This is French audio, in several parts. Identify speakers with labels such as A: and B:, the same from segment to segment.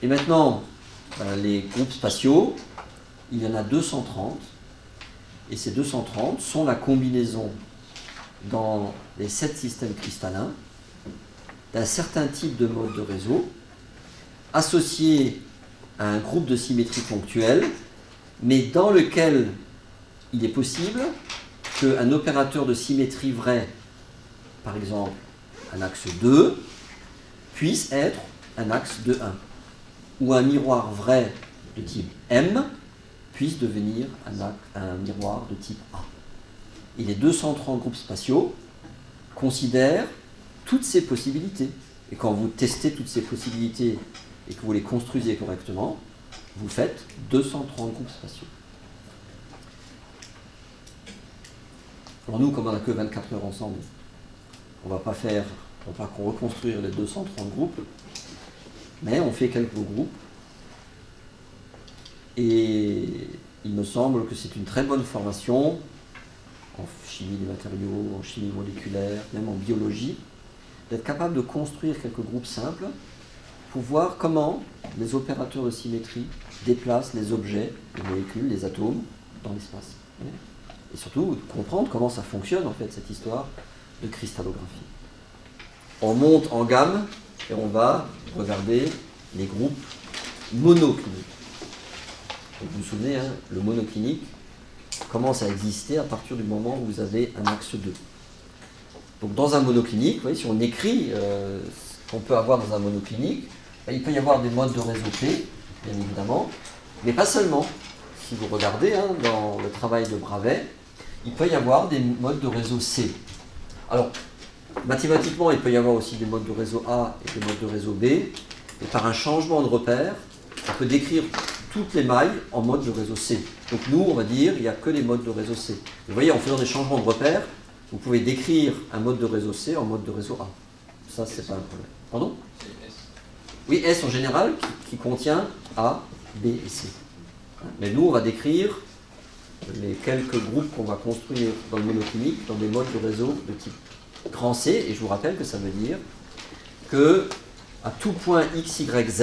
A: Et maintenant, les groupes spatiaux, il y en a 230. Et ces 230 sont la combinaison dans les 7 systèmes cristallins d'un certain type de mode de réseau associé à un groupe de symétrie ponctuelle, mais dans lequel il est possible qu'un opérateur de symétrie vrai, par exemple un axe 2, puisse être un axe de 1, ou un miroir vrai de type M puisse devenir un miroir de type A. Et les 230 groupes spatiaux considèrent toutes ces possibilités. Et quand vous testez toutes ces possibilités et que vous les construisez correctement, vous faites 230 groupes spatiaux. Alors nous, comme on n'a que 24 heures ensemble, on ne va pas reconstruire les 230 groupes, mais on fait quelques groupes. Et il me semble que c'est une très bonne formation en chimie des matériaux, en chimie moléculaire, même en biologie, d'être capable de construire quelques groupes simples pour voir comment les opérateurs de symétrie déplacent les objets, les molécules, les atomes dans l'espace. Et surtout, comprendre comment ça fonctionne, en fait, cette histoire de cristallographie. On monte en gamme et on va regarder les groupes monocliniques. Donc, vous vous souvenez, hein, le monoclinique commence à exister à partir du moment où vous avez un axe 2. Donc dans un monoclinique, vous voyez, si on écrit ce qu'on peut avoir dans un monoclinique, il peut y avoir des modes de réseau P, bien évidemment, mais pas seulement. Si vous regardez hein, dans le travail de Bravais, il peut y avoir des modes de réseau C. Alors, mathématiquement, il peut y avoir aussi des modes de réseau A et des modes de réseau B, et par un changement de repère, on peut décrire toutes les mailles en mode de réseau C. Donc nous, on va dire, il n'y a que les modes de réseau C. Vous voyez, en faisant des changements de repère, vous pouvez décrire un mode de réseau C en mode de réseau A. Ça, c'est pas un problème. Pardon? Oui, S en général, qui contient A, B et C. Mais nous, on va décrire les quelques groupes qu'on va construire dans le monoclinique dans des modes de réseau de type grand C. Et je vous rappelle que ça veut dire que à tout point X, Y, Z,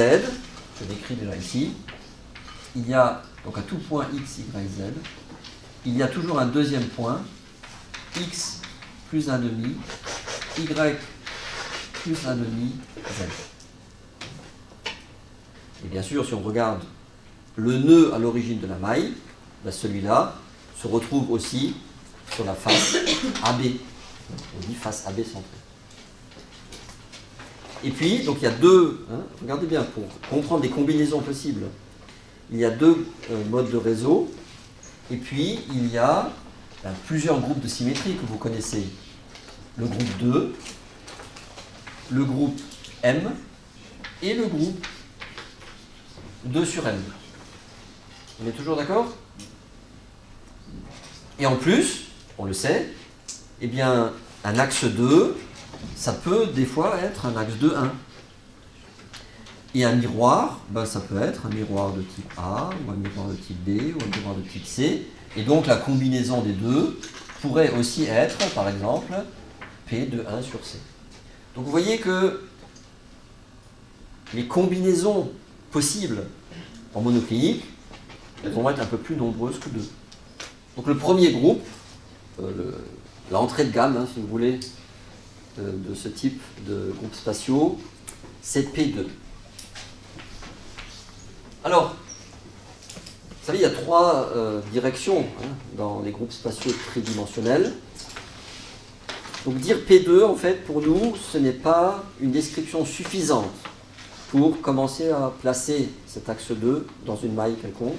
A: je l'écris déjà ici, il y a, donc à tout point X, Y, Z, il y a toujours un deuxième point, X plus 1,5, Y plus 1,5, Z. Et bien sûr, si on regarde le nœud à l'origine de la maille, ben celui-là se retrouve aussi sur la face AB. On dit face AB centrée. Et puis, donc il y a deux, hein, regardez bien, pour comprendre les combinaisons possibles, il y a deux modes de réseau, et puis il y a plusieurs groupes de symétrie que vous connaissez. Le groupe 2, le groupe M, et le groupe 2 sur M. On est toujours d'accord? Et en plus, on le sait, eh bien, un axe 2, ça peut des fois être un axe 2, 1. Et un miroir, ben, ça peut être un miroir de type A, ou un miroir de type B, ou un miroir de type C. Et donc la combinaison des deux pourrait aussi être, par exemple, P de 1 sur C. Donc vous voyez que les combinaisons possibles en monoclinique, elles vont être un peu plus nombreuses que deux. Donc le premier groupe, l'entrée de gamme, hein, si vous voulez, de ce type de groupes spatiaux, c'est P2. Alors, vous savez, il y a trois directions hein, dans les groupes spatiaux tridimensionnels. Donc dire P2, en fait, pour nous, ce n'est pas une description suffisante pour commencer à placer cet axe 2 dans une maille quelconque.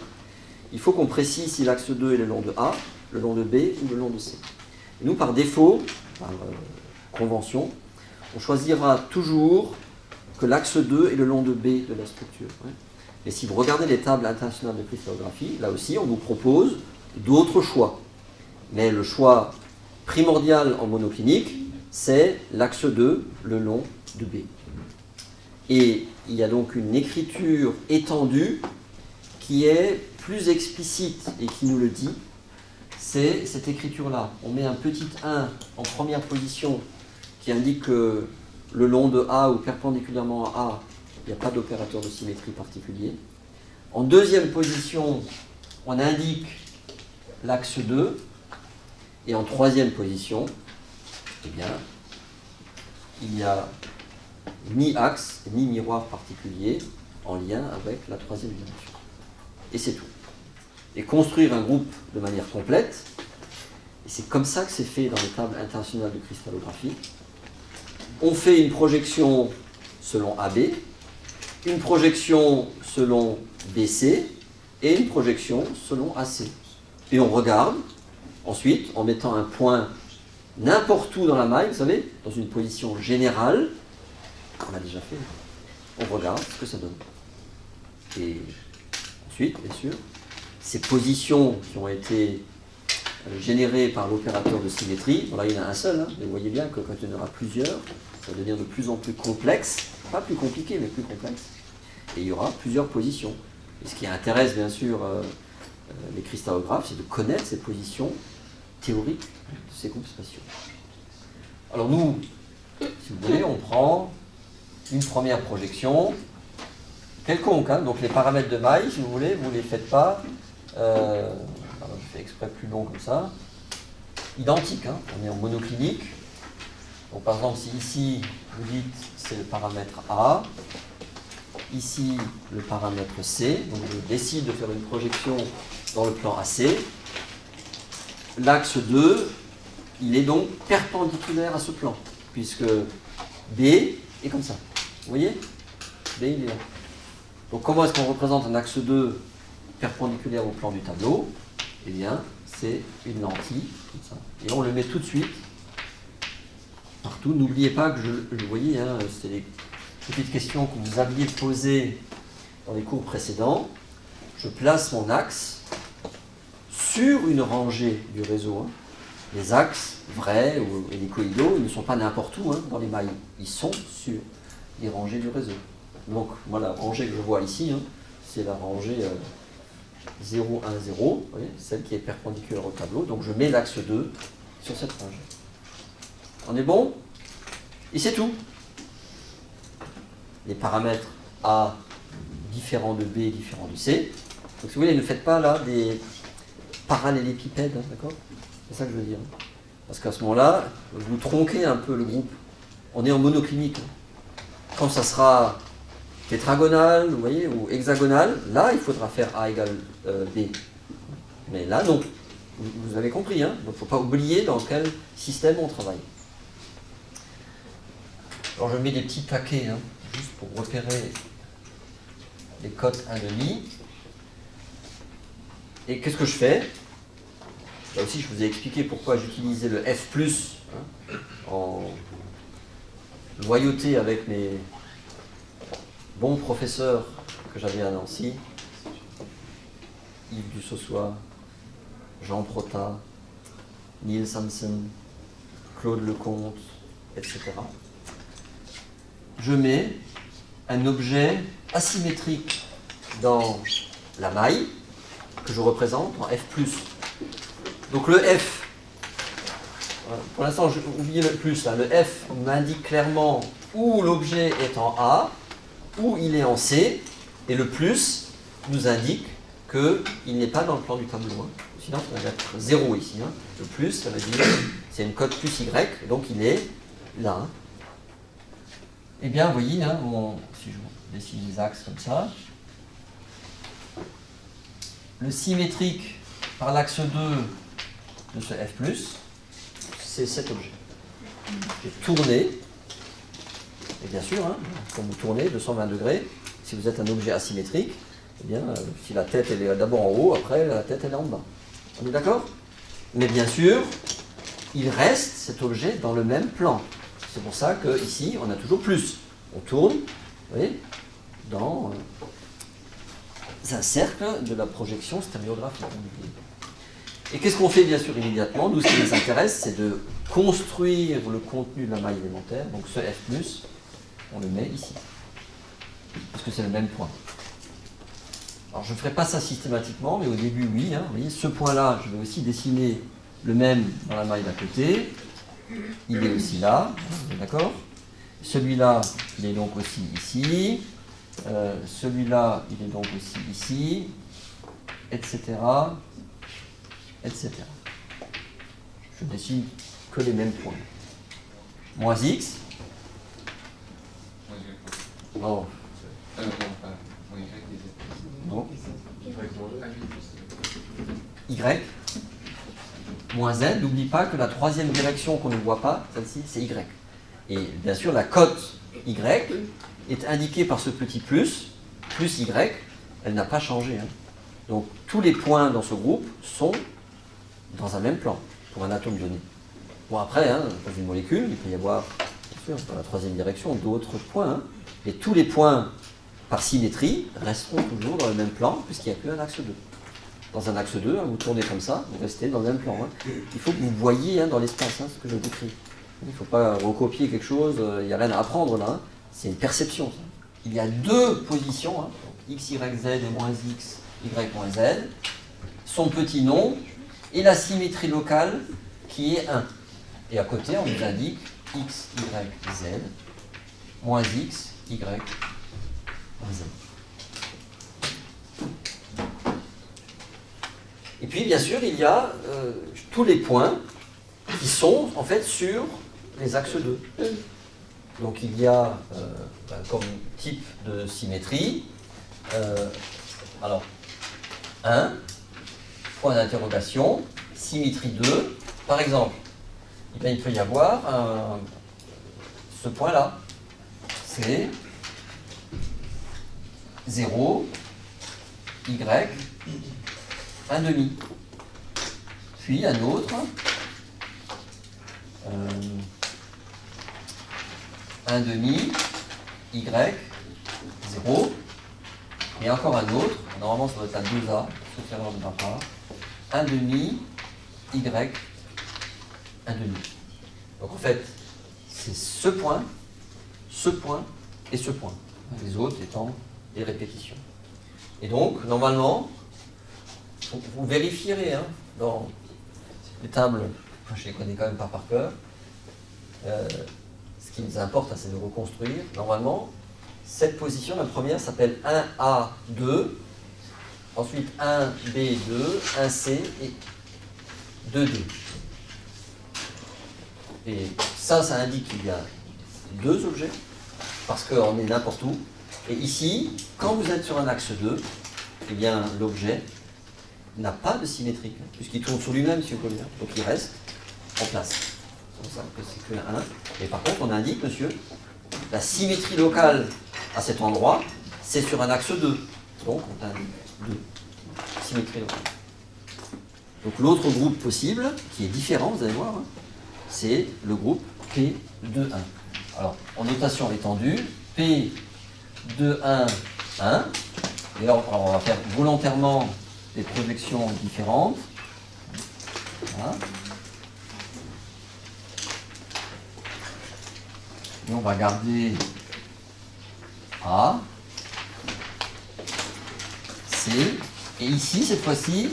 A: Il faut qu'on précise si l'axe 2 est le long de A, le long de B ou le long de C. Et nous, par défaut, par convention, on choisira toujours que l'axe 2 est le long de B de la structure. Ouais. Et si vous regardez les tables internationales de cristallographie, là aussi, on vous propose d'autres choix. Mais le choix primordial en monoclinique, c'est l'axe 2, le long de B. Et il y a donc une écriture étendue qui est plus explicite et qui nous le dit. C'est cette écriture-là. On met un petit 1 en première position qui indique que le long de A ou perpendiculairement à A Il n'y a pas d'opérateur de symétrie particulier. En deuxième position, on indique l'axe 2. Et en troisième position, eh bien, il n'y a ni axe ni miroir particulier en lien avec la troisième dimension. Et c'est tout. Et construire un groupe de manière complète, et c'est comme ça que c'est fait dans les tables internationales de cristallographie. On fait une projection selon AB, une projection selon BC et une projection selon AC. Et on regarde, ensuite, en mettant un point n'importe où dans la maille, vous savez, dans une position générale, on l'a déjà fait, on regarde ce que ça donne. Et ensuite, bien sûr, ces positions qui ont été générées par l'opérateur de symétrie, bon là il y en a un seul, hein, mais vous voyez bien que quand il y en aura plusieurs, ça va devenir de plus en plus complexe, pas plus compliqué, mais plus complexe, et il y aura plusieurs positions. Et ce qui intéresse bien sûr les cristallographes, c'est de connaître ces positions théoriques de ces groupes spatiaux. Alors nous, si vous voulez, on prend une première projection, quelconque, hein, donc les paramètres de maille, si vous voulez, vous ne les faites pas, alors je fais exprès plus long comme ça, identique, hein, on est en monoclinique. Donc par exemple, si ici, vous dites c'est le paramètre A, ici le paramètre C, donc je décide de faire une projection dans le plan AC, l'axe 2, il est donc perpendiculaire à ce plan, puisque B est comme ça. Vous voyez? B, il est là. Donc comment est-ce qu'on représente un axe 2 perpendiculaire au plan du tableau? Eh bien, c'est une lentille, comme ça. Et on le met tout de suite partout. N'oubliez pas que je voyais, hein, c'est les petites questions que vous aviez posées dans les cours précédents. Je place mon axe sur une rangée du réseau. Hein. Les axes vrais ou hélicoïdaux, ils ne sont pas n'importe où, hein, dans les mailles. Ils sont sur les rangées du réseau. Donc, moi, la rangée que je vois ici, hein, c'est la rangée 0, 1, 0, vous voyez, celle qui est perpendiculaire au tableau. Donc, je mets l'axe 2 sur cette rangée. On est bon? Et c'est tout. Les paramètres A différents de B, différents de C. Donc, si vous voulez, ne faites pas là des parallélépipèdes, hein, d'accord? C'est ça que je veux dire. Parce qu'à ce moment-là, vous tronquez un peu le groupe. On est en monoclinique. Quand ça sera tétragonal, vous voyez, ou hexagonal, là, il faudra faire A égale B. Mais là, non. Vous avez compris, hein? Donc, il ne faut pas oublier dans quel système on travaille. Alors, je mets des petits paquets, hein, juste pour repérer les cotes 1,5. Et qu'est-ce que je fais? Là aussi, je vous ai expliqué pourquoi j'utilisais le F+, hein, en loyauté avec mes bons professeurs que j'avais à Nancy, Yves Dussossois, Jean Prota, Neil Samson, Claude Lecomte, etc. Je mets un objet asymétrique dans la maille que je représente en F+. Donc le F, pour l'instant j'ai oublié le plus, là. Le F m'indique clairement où l'objet est en A, où il est en C, et le plus nous indique qu'il n'est pas dans le plan du tableau. Hein. Sinon ça va être 0 ici. Hein. Le plus, ça veut dire c'est une cote plus Y, donc il est là. Hein. Eh bien, vous voyez, hein, si je dessine les axes comme ça, le symétrique par l'axe 2 de ce F+, c'est cet objet. J'ai tourné, et bien sûr, hein, quand vous tournez 220 degrés, si vous êtes un objet asymétrique, eh bien, si la tête elle est d'abord en haut, après la tête elle est en bas. On est d'accord? Mais bien sûr, il reste cet objet dans le même plan. C'est pour ça qu'ici, on a toujours plus. On tourne, vous voyez, dans un cercle de la projection stéréographique. Et qu'est-ce qu'on fait bien sûr immédiatement? Nous, ce qui nous intéresse, c'est de construire le contenu de la maille élémentaire. Donc ce F+, on le met ici. Parce que c'est le même point. Alors je ne ferai pas ça systématiquement, mais au début, oui. Hein, vous voyez, ce point-là, je vais aussi dessiner le même dans la maille d'à côté. Il est aussi là, d'accord? Celui-là, il est donc aussi ici. Celui-là, il est donc aussi ici, etc., etc. Je dessine que les mêmes points. Moins x. Oh. Non. Y. Moins z. N'oublie pas que la troisième direction qu'on ne voit pas, celle-ci, c'est y. Et bien sûr, la cote y est indiquée par ce petit plus y, elle n'a pas changé. Hein. Donc tous les points dans ce groupe sont dans un même plan pour un atome donné. Bon après, hein, dans une molécule, il peut y avoir, bien sûr, dans la troisième direction, d'autres points. Hein. Et tous les points par symétrie resteront toujours dans le même plan puisqu'il n'y a qu'un axe 2. Dans un axe 2, hein, vous tournez comme ça, vous restez dans le même plan. Hein. Il faut que vous voyiez hein, dans l'espace hein, ce que je décris. Il ne faut pas recopier quelque chose, il n'y a rien à apprendre là. Hein. C'est une perception. Ça. Il y a deux positions, hein, x, y, z et moins x, y moins z, son petit nom et la symétrie locale qui est 1. Et à côté, on nous indique x, y, z, moins x, y, moins z. Et puis, bien sûr, il y a tous les points qui sont en fait sur les axes 2. Donc, il y a comme type de symétrie, alors, 1, point d'interrogation, symétrie 2. Par exemple, eh bien, il peut y avoir ce point-là. C'est 0, y, 1 demi. Puis un autre, 1 demi, y, 0. Et encore un autre, normalement ça doit être la 2A, sauf erreur de ma part, 1 demi, y, 1 demi. Donc en fait, c'est ce point et ce point. Les autres étant des répétitions. Et donc, normalement, vous vérifierez hein, dans les tables, je les connais quand même pas par cœur, ce qui nous importe, c'est de reconstruire. Normalement, cette position, la première, s'appelle 1A2, ensuite 1B2, 1C et 2D. Et ça indique qu'il y a deux objets, parce qu'on est n'importe où. Et ici, quand vous êtes sur un axe 2, eh bien l'objet n'a pas de symétrie, puisqu'il tourne sur lui-même, si vous voulez. Donc il reste en place. C'est pour ça que c'est que 1. Et par contre, on indique, monsieur, la symétrie locale à cet endroit, c'est sur un axe 2. Donc on indique 2. Symétrie locale. Donc l'autre groupe possible, qui est différent, vous allez voir, hein, c'est le groupe P21. Alors, en notation étendue, P21, 1. Et là, on va faire volontairement des projections différentes. Voilà. Et on va garder A, C, et ici, cette fois-ci,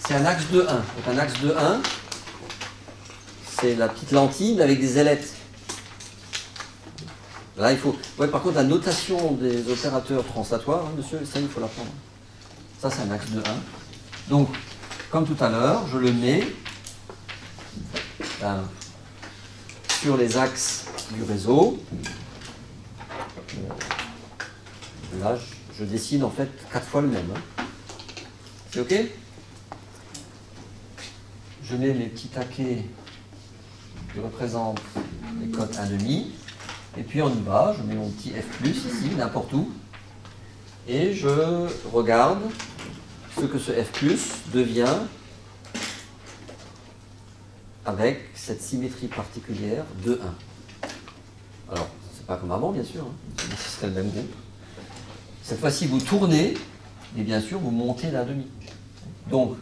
A: c'est un axe de 1. Donc un axe de 1, c'est la petite lentille mais avec des ailettes. Là, il faut... Ouais, par contre, la notation des opérateurs translatoires, hein, monsieur, ça, il faut l'apprendre. Ça, c'est un axe de 1. Donc, comme tout à l'heure, je le mets sur les axes du réseau. Là, je dessine en fait 4 fois le même. Hein. C'est OK? Je mets mes petits taquets qui représentent les cotes 1,5. Et puis on y va, je mets mon petit F+, ici, n'importe où. Et je regarde ce que ce F+ devient avec cette symétrie particulière de 1. Alors, c'est pas comme avant, bien sûr, hein. Ce serait le même groupe. Cette fois-ci, vous tournez, et bien sûr, vous montez d'1,5. Donc,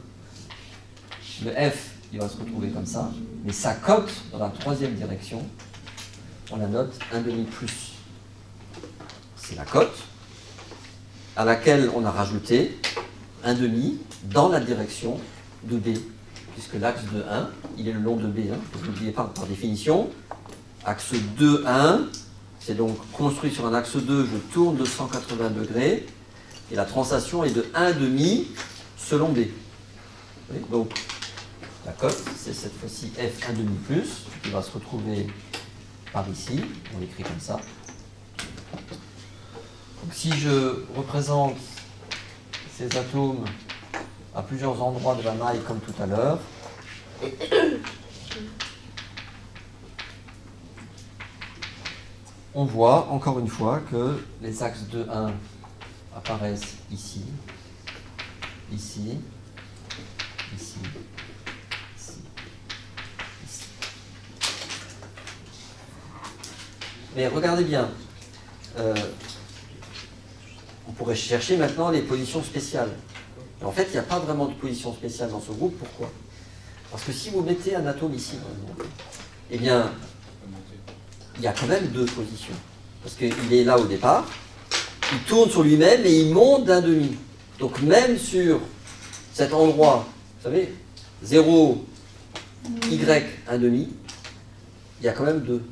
A: le F, il va se retrouver comme ça, mais sa cote dans la troisième direction, on la note 1,5 plus. C'est la cote à laquelle on a rajouté 1,5 dans la direction de B, puisque l'axe de 1, il est le long de B. Hein. N'oubliez pas, par définition, axe 2, 1, C'est donc construit sur un axe 2, je tourne de 180 degrés, et la translation est de 1,5 selon B. Oui, donc, la cote, c'est cette fois-ci F 1,5 plus, qui va se retrouver par ici, on l'écrit comme ça. Donc, si je représente ces atomes à plusieurs endroits de la maille comme tout à l'heure, on voit encore une fois que les axes 2, 1 apparaissent ici, ici, ici, ici, ici. Mais regardez bien, on pourrait chercher maintenant les positions spéciales. Et en fait, il n'y a pas vraiment de position spéciale dans ce groupe. Pourquoi? Parce que si vous mettez un atome ici, par exemple, eh bien, il y a quand même 2 positions. Parce qu'il est là au départ, il tourne sur lui-même et il monte d'1,5. Donc même sur cet endroit, vous savez, 0, Y, 1,5, il y a quand même 2.